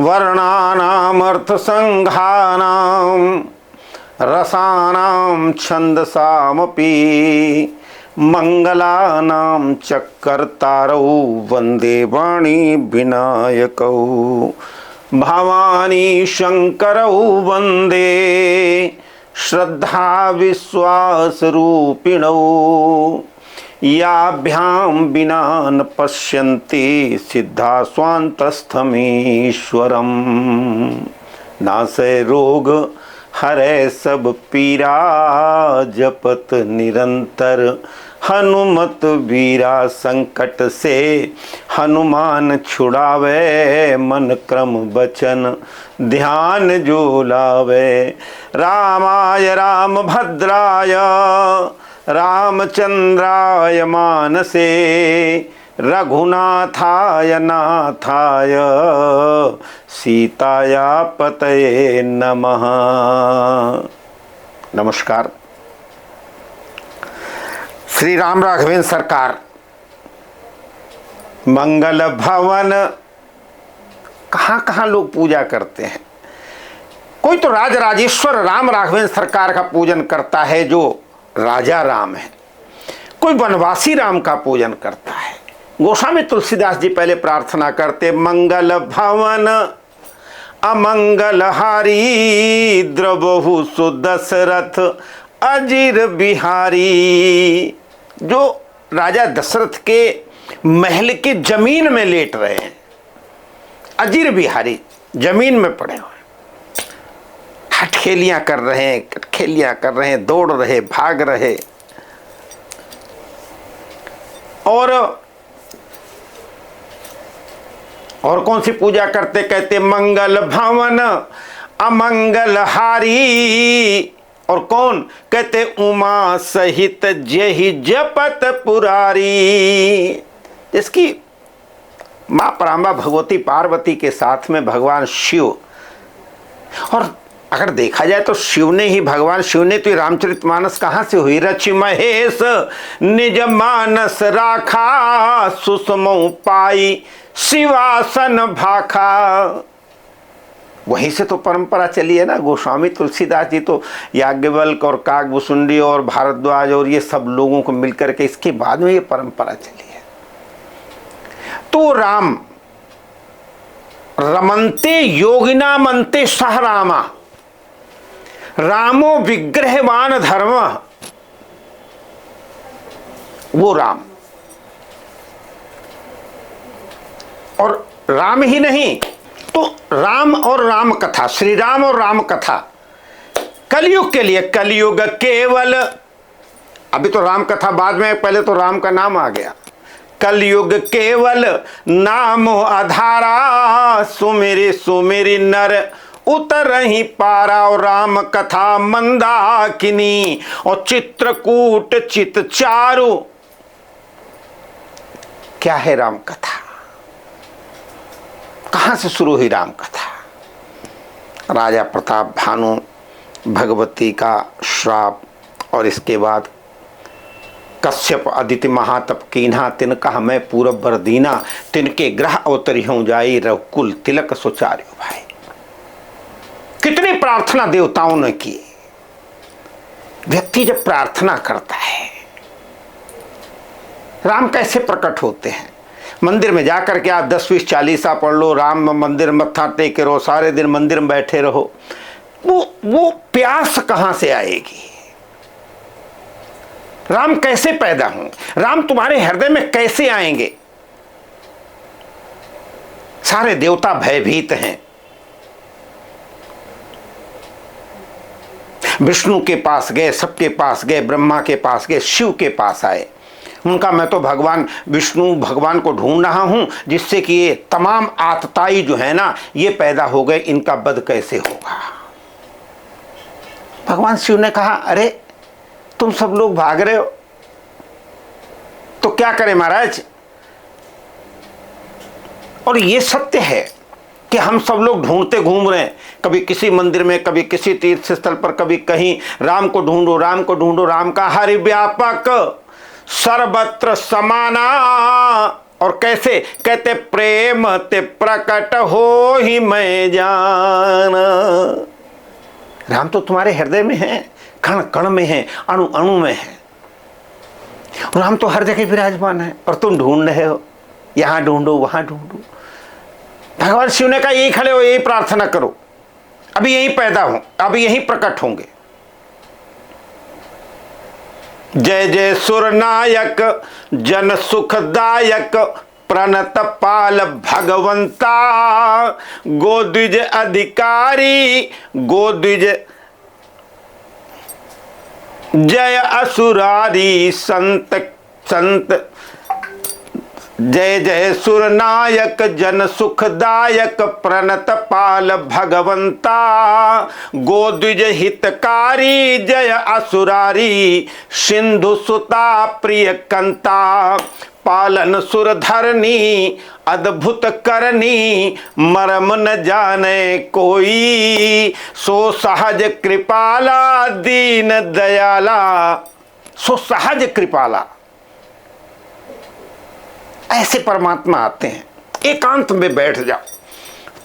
वर्णानामर्थसंघानां रसानां छन्दसामपि मंगलानां चक्कर्तारौ वंदे वाणी विनायकौ भवानी शंकरौ वंदे श्रद्धा विश्वास रूपिणौ याभ्यां विना न पश्यन्ति सिद्धा स्वान्तस्थमीश्वरम् नासै रोग हरै सब पीरा जपत निरंतर हनुमत वीरा संकट से हनुमान छुड़ावे मन क्रम बचन ध्यान जो लावे रामाय राम भद्राय रामचंद्राय मानसे रघुनाथाय नाथाय सीताया पतये नमः। नमस्कार। श्री राम राघवेंद्र सरकार मंगल भवन कहाँ कहाँ लोग पूजा करते हैं। कोई तो राजराजेश्वर राम राघवेंद्र सरकार का पूजन करता है जो राजा राम है, कोई वनवासी राम का पूजन करता है। गोस्वामी तुलसीदास जी पहले प्रार्थना करते मंगल भवन अमंगलहारी द्रवहु सुदशरथ अजिर बिहारी। जो राजा दशरथ के महल के जमीन में लेट रहे हैं, अजिर बिहारी जमीन में पड़े हुए हथखेलियां कर रहे हैं, कटखेलियां कर रहे हैं, दौड़ रहे, भाग रहे। और कौन सी पूजा करते, कहते मंगल भवन अमंगलहारी। और कौन, कहते उमा सहित जहि जपत पुरारी। इसकी मां परांबा भगवती पार्वती के साथ में भगवान शिव। और अगर देखा जाए तो शिव ने ही, भगवान शिव ने तो रामचरितमानस कहाँ से हुई, रचि महेश निज मानस राखा सुषमौ पाई शिवासन भाखा। वहीं से तो परंपरा चली है ना। गोस्वामी तुलसीदास जी तो याज्ञवल्क्य और काकभूषुंडी और भारद्वाज और ये सब लोगों को मिलकर के इसके बाद में ये परंपरा चली है। तो राम रमन्ते योगिना मनते सह रामा रामो विग्रहवान धर्म। वो राम, और राम ही नहीं तो राम और राम कथा, श्री राम और राम कथा कलयुग के लिए, कलयुग केवल, अभी तो राम कथा बाद में, पहले तो राम का नाम आ गया। कलयुग केवल नाम आधारा सुमेरी सुमेरी नर उतर ही पारा। और राम कथा मंदाकिनी और चित्रकूट चित चारु। क्या है राम कथा, कहां से शुरू हुई राम कथा। राजा प्रताप भानु भगवती का श्राप, और इसके बाद कश्यप अदिति महातप कीन्हा तिन कहा मैं पूरब बर दीना तिनके ग्रह अवतरी हूं जाई रघुकुल तिलक सुचार्यो भाई। कितनी प्रार्थना देवताओं ने की। व्यक्ति जब प्रार्थना करता है, राम कैसे प्रकट होते हैं। मंदिर में जाकर के आप 10-20 चालीसा पढ़ लो, राम मंदिर मत्था टेक रहो, सारे दिन मंदिर में बैठे रहो, वो प्यास कहां से आएगी। राम कैसे पैदा हों, राम तुम्हारे हृदय में कैसे आएंगे। सारे देवता भयभीत हैं। विष्णु के पास गए, सबके पास गए, ब्रह्मा के पास गए, शिव के पास आए। उनका मैं तो भगवान विष्णु भगवान को ढूंढ रहा हूं जिससे कि ये तमाम आतताई जो है ना ये पैदा हो गए, इनका वध कैसे होगा। भगवान शिव ने कहा अरे तुम सब लोग भाग रहे हो तो क्या करें महाराज। और ये सत्य है कि हम सब लोग ढूंढते घूम रहे हैं, कभी किसी मंदिर में, कभी किसी तीर्थ स्थल पर, कभी कहीं। राम को ढूंढो, राम को ढूंढो। राम का हरि व्यापक सर्वत्र समाना। और कैसे? कहते प्रेम ते प्रकट हो ही मैं जान। राम तो तुम्हारे हृदय में है, कण कण में है, अणु अणु में है। राम तो हर जगह विराजमान है और तुम ढूंढ रहे हो, यहां ढूंढो वहां ढूंढो। भगवान शिव ने कहा यही खड़े हो, यही प्रार्थना करो, अभी यही पैदा हो, अभी यही प्रकट होंगे। जय जय सुरनायक जन सुखदायक प्रणत पाल भगवंता, गोद्विज अधिकारी गोद्विज जय असुरारी संत संत। जय जय सुरनायक जन सुखदायक प्रणत पाल भगवंता, गोद्विज हितकारी जय असुरारी सिंधु सुता प्रिय कंता, पालन सुरधरनी अद्भुत करनी मरम न जाने कोई, सो सहज कृपाला दीन दयाला, सो सहज कृपाला। ऐसे परमात्मा आते हैं। एकांत में बैठ जाओ।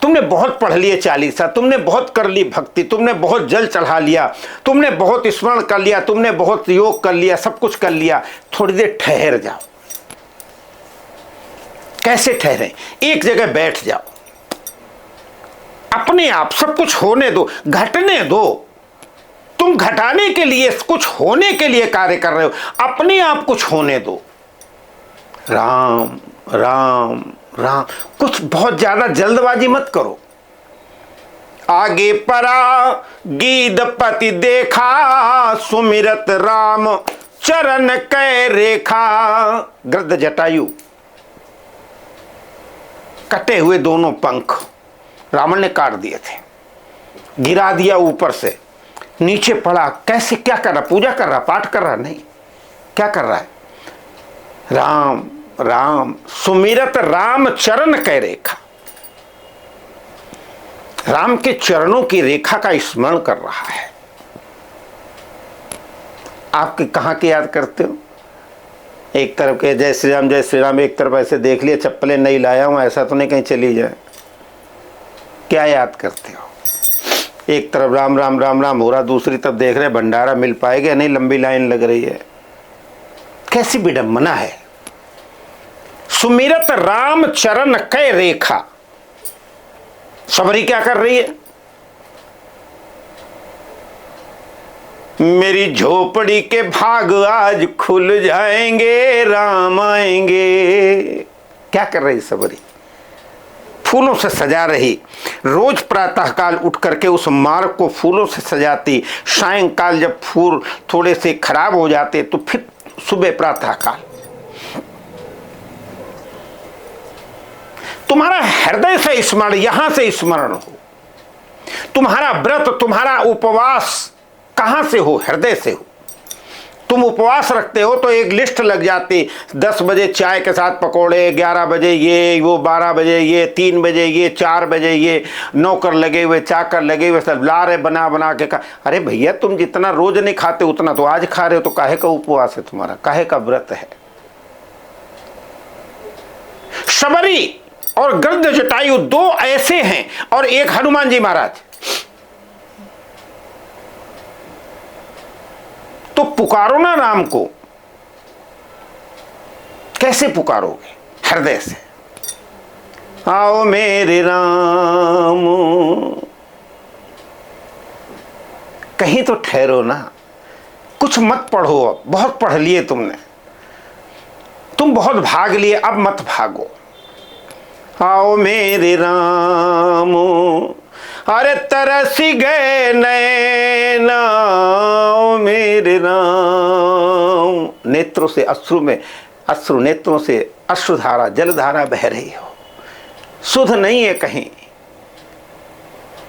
तुमने बहुत पढ़ लिए चालीसा, तुमने बहुत कर ली भक्ति, तुमने बहुत जल चढ़ा लिया, तुमने बहुत स्मरण कर लिया, तुमने बहुत योग कर लिया, सब कुछ कर लिया, थोड़ी देर ठहर जाओ। कैसे ठहरें? एक जगह बैठ जाओ, अपने आप सब कुछ होने दो, घटने दो। तुम घटाने के लिए, कुछ होने के लिए कार्य कर रहे हो, अपने आप कुछ होने दो। राम राम राम। कुछ बहुत ज्यादा जल्दबाजी मत करो। आगे परा गीधपति देखा, सुमिरत राम चरण कै रेखा। गृध्र जटायु, कटे हुए दोनों पंख रावण ने काट दिए थे, गिरा दिया ऊपर से, नीचे पड़ा। कैसे? क्या कर रहा? पूजा कर रहा, पाठ कर रहा? नहीं, क्या कर रहा है? राम राम, सुमिरत राम चरण कै रेखा। राम के चरणों की रेखा का स्मरण कर रहा है। आपके कहां के याद करते हो? एक तरफ के जय श्री राम जय श्री राम, एक तरफ ऐसे देख लिया चप्पलें नहीं लाया हूं, ऐसा तो नहीं कहीं चली जाए। क्या याद करते हो? एक तरफ राम राम राम राम हो रहा, दूसरी तरफ देख रहे भंडारा मिल पाएगा नहीं, लंबी लाइन लग रही है। कैसी विडंबना है। सुमिरत राम चरण कै रेखा। सबरी क्या कर रही है? मेरी झोपड़ी के भाग आज खुल जाएंगे, राम आएंगे। क्या कर रही सबरी? फूलों से सजा रही। रोज प्रातःकाल उठ करके उस मार्ग को फूलों से सजाती, सायंकाल जब फूल थोड़े से खराब हो जाते तो फिर सुबह प्रातःकाल। तुम्हारा हृदय से स्मरण, यहां से स्मरण हो। तुम्हारा व्रत, तुम्हारा उपवास कहां से हो? हृदय से हो। तुम उपवास रखते हो तो एक लिस्ट लग जाती, 10 बजे चाय के साथ पकोड़े, 11 बजे ये वो, 12 बजे ये, 3 बजे ये, 4 बजे ये, नौकर लगे हुए, चाकर लगे हुए, सब ला रहे बना बना के खा। अरे भैया, तुम जितना रोज नहीं खाते उतना तो आज खा रहे हो, तो काहे का उपवास है तुम्हारा? काहे का व्रत है? शबरी और गृध्र जटायु दो ऐसे हैं, और एक हनुमान जी महाराज। तो पुकारो ना राम को। कैसे पुकारोगे? हृदय से। आओ मेरे राम। कहीं तो ठहरो ना, कुछ मत पढ़ो। अब बहुत पढ़ लिए तुमने, तुम बहुत भाग लिए, अब मत भागो। आओ मेरे राम, अरे तरसी गए नैना, आओ मेरे राम। नेत्रों से अश्रु में अश्रु, नेत्रों से अश्रुधारा, जलधारा बह रही हो। सुध नहीं है कहीं,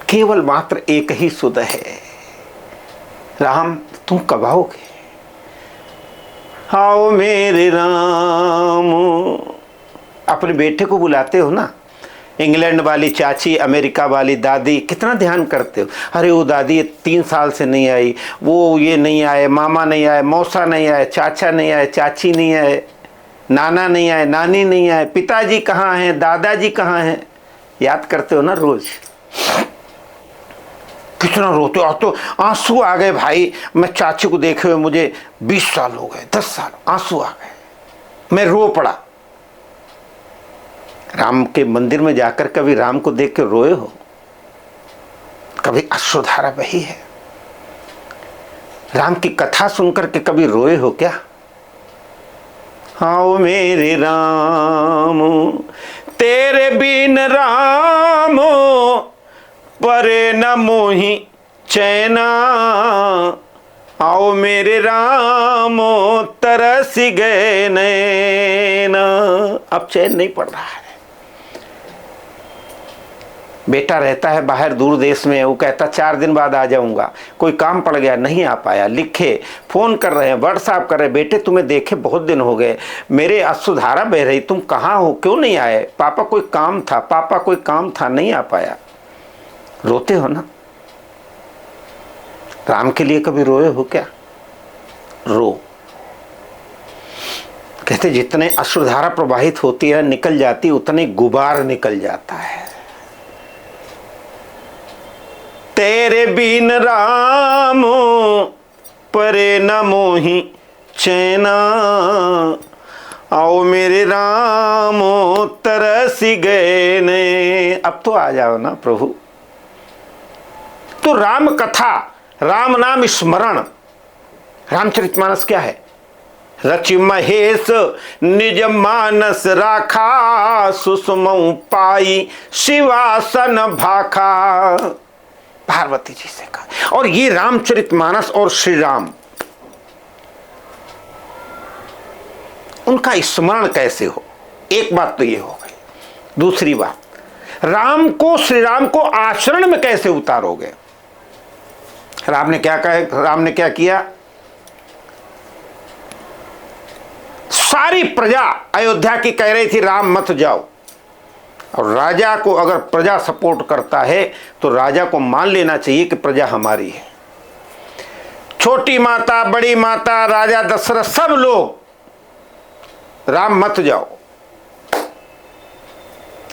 केवल मात्र एक ही सुध है। राम, तुम कब आओगे? आओ मेरे राम। अपने बेटे को बुलाते हो ना, इंग्लैंड वाली चाची, अमेरिका वाली दादी, कितना ध्यान करते हो। अरे वो दादी 3 साल से नहीं आई, वो ये नहीं आए, मामा नहीं आए, मौसा नहीं आए, चाचा नहीं आए, चाची नहीं आए। नाना नहीं आए, नानी नहीं आए, पिताजी कहाँ हैं, दादाजी कहाँ हैं, याद करते हो ना रोज? कितना रोते हो, तो आंसू आ गए भाई। मैं चाची को देखे हुए मुझे 20 साल हो गए, 10 साल, आंसू आ गए, मैं रो पड़ा। राम के मंदिर में जाकर कभी राम को देख के रोए हो? कभी अश्रुधारा बही है? राम की कथा सुनकर के कभी रोए हो क्या? आओ मेरे राम तेरे बिन राम परे न मोहि चैना, आओ मेरे राम तरस गए नैना। अब चैन नहीं पड़ रहा है। बेटा रहता है बाहर दूर देश में, वो कहता 4 दिन बाद आ जाऊंगा, कोई काम पड़ गया नहीं आ पाया, लिखे फोन कर रहे हैं, व्हाट्सएप कर रहे हैं, बेटे तुम्हें देखे बहुत दिन हो गए, मेरे अश्रुधारा बह रही, तुम कहाँ हो, क्यों नहीं आए? पापा कोई काम था, पापा कोई काम था, नहीं आ पाया। रोते हो ना? राम के लिए कभी रोए हो क्या? रो। कहते जितने अश्रुधारा प्रवाहित होती है निकल जाती, उतने गुबार निकल जाता है। तेरे बिन राम परे न मोहि चैना, आओ मेरे राम तरस गए ने। अब तो आ जाओ ना प्रभु। तो राम कथा, राम नाम स्मरण, रामचरितमानस क्या है? रचि महेश निज मानस राखा, सुषमऊ पाई शिवासन भाखा। पार्वती जी से कहा। और ये रामचरितमानस और श्री राम, उनका स्मरण कैसे हो? एक बात तो ये हो गई। दूसरी बात, राम को, श्री राम को आचरण में कैसे उतारोगे? राम ने क्या कहा? राम ने क्या किया? सारी प्रजा अयोध्या की कह रही थी राम मत जाओ, और राजा को अगर प्रजा सपोर्ट करता है तो राजा को मान लेना चाहिए कि प्रजा हमारी है। छोटी माता, बड़ी माता, राजा दशरथ, सब लोग राम मत जाओ,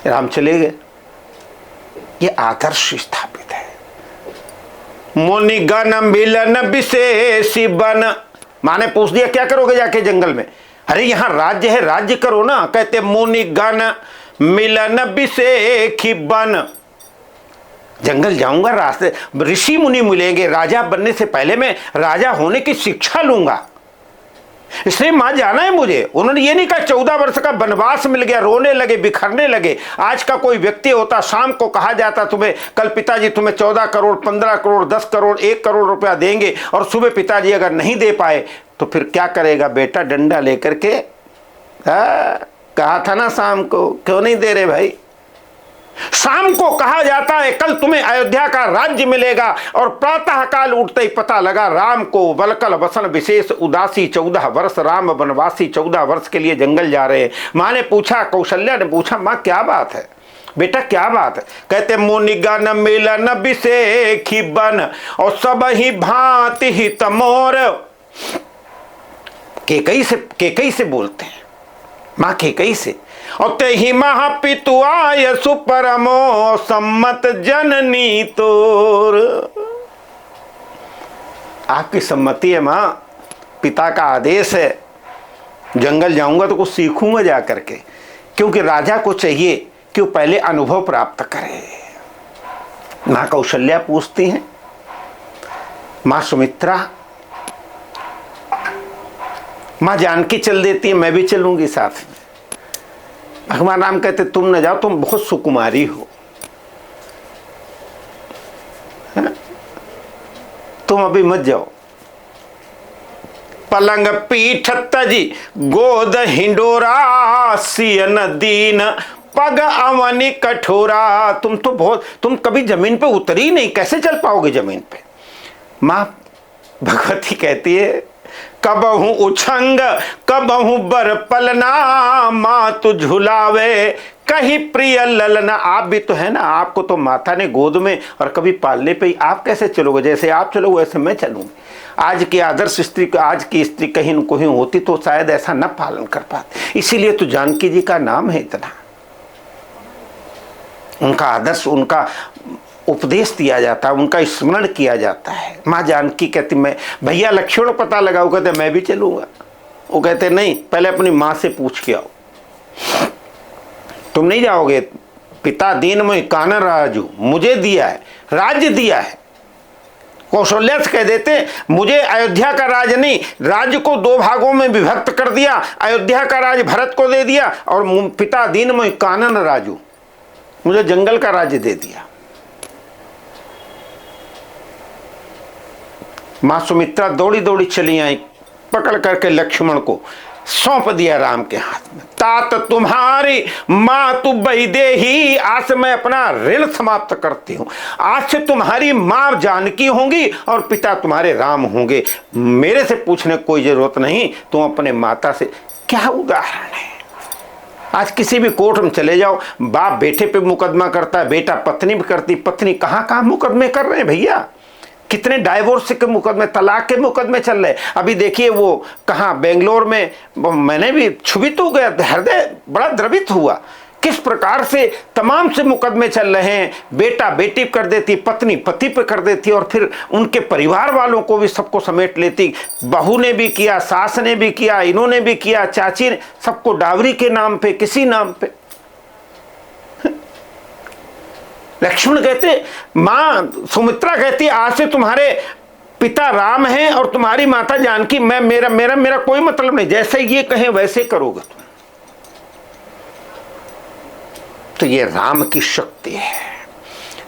राम चले गए। ये आदर्श स्थापित है। मुनि गण मिलन विशेषी बन, माने पूछ दिया क्या करोगे जाके जंगल में? अरे यहां राज्य है, राज्य करो ना। कहते मुनि गण मिलन विशेषी बन, जंगल जाऊंगा, रास्ते ऋषि मुनि मिलेंगे, राजा बनने से पहले मैं राजा होने की शिक्षा लूंगा, इसलिए मां जाना है मुझे। उन्होंने ये नहीं कहा 14 वर्ष का वनवास मिल गया, रोने लगे, बिखरने लगे। आज का कोई व्यक्ति होता, शाम को कहा जाता तुम्हें कल पिताजी तुम्हें 14 करोड़, 15 करोड़, 10 करोड़, 1 करोड़ रुपया देंगे, और सुबह पिताजी अगर नहीं दे पाए तो फिर क्या करेगा बेटा? डंडा लेकर के, कहा था ना शाम को, क्यों नहीं दे रहे भाई? शाम को कहा जाता है कल तुम्हें अयोध्या का राज्य मिलेगा, और प्रातः काल उठते ही पता लगा राम को बलकल वसन विशेष उदासी, 14 वर्ष राम वनवासी, 14 वर्ष के लिए जंगल जा रहे हैं। माँ ने पूछा, कौशल्या ने पूछा, माँ क्या बात है बेटा, क्या बात है? कहते मुनिगण मिलन विशेषी बन, और सब ही भांति ही तमोर। केकई से बोलते हैं, माँ केकई से। और ते ही महापितु आय सुपरमो सम्मत जननी तोर। आपकी सम्मति है माँ, पिता का आदेश है, जंगल जाऊंगा तो कुछ सीखूंगा जा करके, क्योंकि राजा को चाहिए कि वो पहले अनुभव प्राप्त करे। माँ कौशल्या पूछती हैं, माँ सुमित्रा, माँ जानकी चल देती है, मैं भी चलूंगी साथ में। भगवान राम कहते तुम न जाओ, तुम बहुत सुकुमारी हो, तुम अभी मत जाओ। पलंग पीठ तजी गोद हिंडोरा, सियन दीन पग अवनी कठोरा। तुम कभी जमीन पे उतरी नहीं, कैसे चल पाओगे जमीन पे? माँ भगवती कहती है कबहू उछंग कबहू बर पलना, मातु झुलावे कहीं प्रिय ललना। आप भी तो है ना, आपको तो माता ने गोद में और कभी पालने पे ही, आप कैसे चलोगे? जैसे आप चलोगे वैसे मैं चलूंगी। आज की आदर्श स्त्री, आज की स्त्री कहीं न कहीं होती तो शायद ऐसा न पालन कर पाती। इसीलिए तो जानकी जी का नाम है इतना, उनका आदर्श, उनका उपदेश दिया जाता है, उनका स्मरण किया जाता है। माँ जानकी कहती मैं, भैया लक्ष्मण पता लगाओ, कहते मैं भी चलूंगा। वो कहते नहीं, पहले अपनी माँ से पूछ के आओ, तुम नहीं जाओगे। पिता दीनमय कानन राजू, मुझे दिया है, राज्य दिया है। कौशल्या से कह देते मुझे अयोध्या का राज नहीं, राज्य को 2 भागों में विभक्त कर दिया, अयोध्या का राज भरत को दे दिया और पिता दीनमय कानन राजू, मुझे जंगल का राज्य दे दिया। मां सुमित्रा दौड़ी दौड़ी चली आई, पकड़ करके लक्ष्मण को सौंप दिया राम के हाथ में। तात तुम्हारी मां तू वैदेही, आज से मैं अपना ऋण समाप्त करती हूं। आज से तुम्हारी मां जानकी होंगी और पिता तुम्हारे राम होंगे। मेरे से पूछने कोई जरूरत नहीं, तुम अपने माता से। क्या उदाहरण है! आज किसी भी कोर्ट में चले जाओ, बाप बेटे पे मुकदमा करता है, बेटा पत्नी भी करती, पत्नी कहां मुकदमे कर रहे हैं भैया। कितने डाइवोर्स के मुकदमे, तलाक के मुकदमे चल रहे। अभी देखिए वो कहाँ बेंगलोर में, मैंने भी क्षुभित हो गया, हृदय बड़ा द्रवित हुआ। किस प्रकार से तमाम से मुकदमे चल रहे हैं। बेटा बेटी कर देती, पत्नी पति पे कर देती और फिर उनके परिवार वालों को भी सबको समेट लेती। बहू ने भी किया, सास ने भी किया, इन्होंने भी किया, चाची ने, सबको डावरी के नाम पे, किसी नाम पे। लक्ष्मण कहते, मां सुमित्रा कहती आज से तुम्हारे पिता राम हैं और तुम्हारी माता जानकी, मैं मेरा कोई मतलब नहीं, जैसे ये कहें वैसे करोगे तुम। तो ये राम की शक्ति है।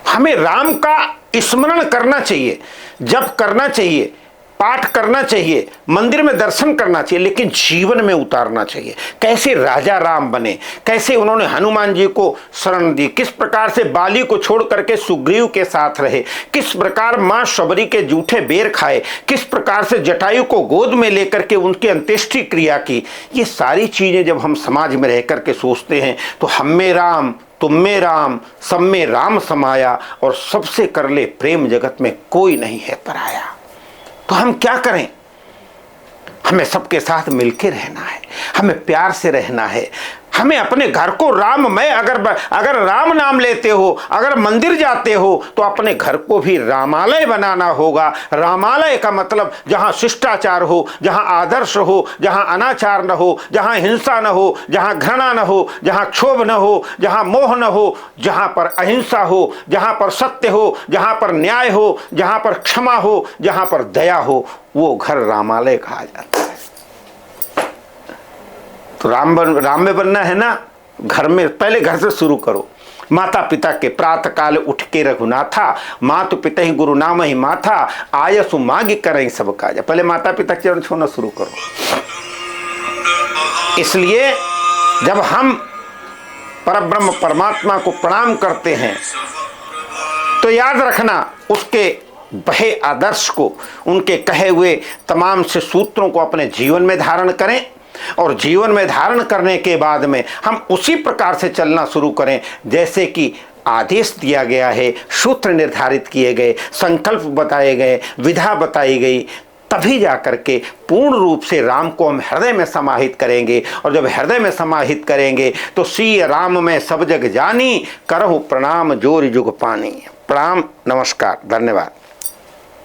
हमें राम का स्मरण करना चाहिए, जप करना चाहिए, पाठ करना चाहिए, मंदिर में दर्शन करना चाहिए, लेकिन जीवन में उतारना चाहिए। कैसे राजा राम बने, कैसे उन्होंने हनुमान जी को शरण दी, किस प्रकार से बाली को छोड़ करके सुग्रीव के साथ रहे, किस प्रकार मां शबरी के जूठे बेर खाए, किस प्रकार से जटायु को गोद में लेकर के उनकी अंत्येष्टि क्रिया की। ये सारी चीजें जब हम समाज में रह करके सोचते हैं तो हम में राम, तुम में राम, सब में राम समाया और सबसे कर ले प्रेम, जगत में कोई नहीं है पराया। तो हम क्या करें? हमें सबके साथ मिलकर रहना है, हमें प्यार से रहना है, हमें अपने घर को राममय, अगर राम नाम लेते हो, अगर मंदिर जाते हो तो अपने घर को भी रामालय बनाना होगा। रामालय का मतलब जहाँ शिष्टाचार हो, जहाँ आदर्श हो, जहाँ अनाचार न हो, जहाँ हिंसा न हो, जहाँ घृणा न हो, जहाँ क्षोभ न हो, जहाँ मोह न हो, जहाँ पर अहिंसा हो, जहाँ पर सत्य हो, जहाँ पर न्याय हो, जहाँ पर क्षमा हो, जहाँ पर दया हो, वो घर रामालय कहा जाता है। तो राम में बनना है ना, घर में, पहले घर से शुरू करो। माता पिता के प्रातः काल उठ के रघुनाथा, मातु पिता ही गुरु नाम ही माथा, आयसु मांगी करें सब काज। पहले माता पिता के चरण छूना शुरू करो। इसलिए जब हम परब्रह्म परमात्मा को प्रणाम करते हैं तो याद रखना उसके बहे आदर्श को, उनके कहे हुए तमाम से सूत्रों को अपने जीवन में धारण करें और जीवन में धारण करने के बाद में हम उसी प्रकार से चलना शुरू करें जैसे कि आदेश दिया गया है, सूत्र निर्धारित किए गए, संकल्प बताए गए, विधा बताई गई। तभी जाकर के पूर्ण रूप से राम को हम हृदय में समाहित करेंगे। और जब हृदय में समाहित करेंगे तो सी राम में सब जग जानी, करहु प्रणाम जोर जुग पानी। प्रणाम, नमस्कार, धन्यवाद।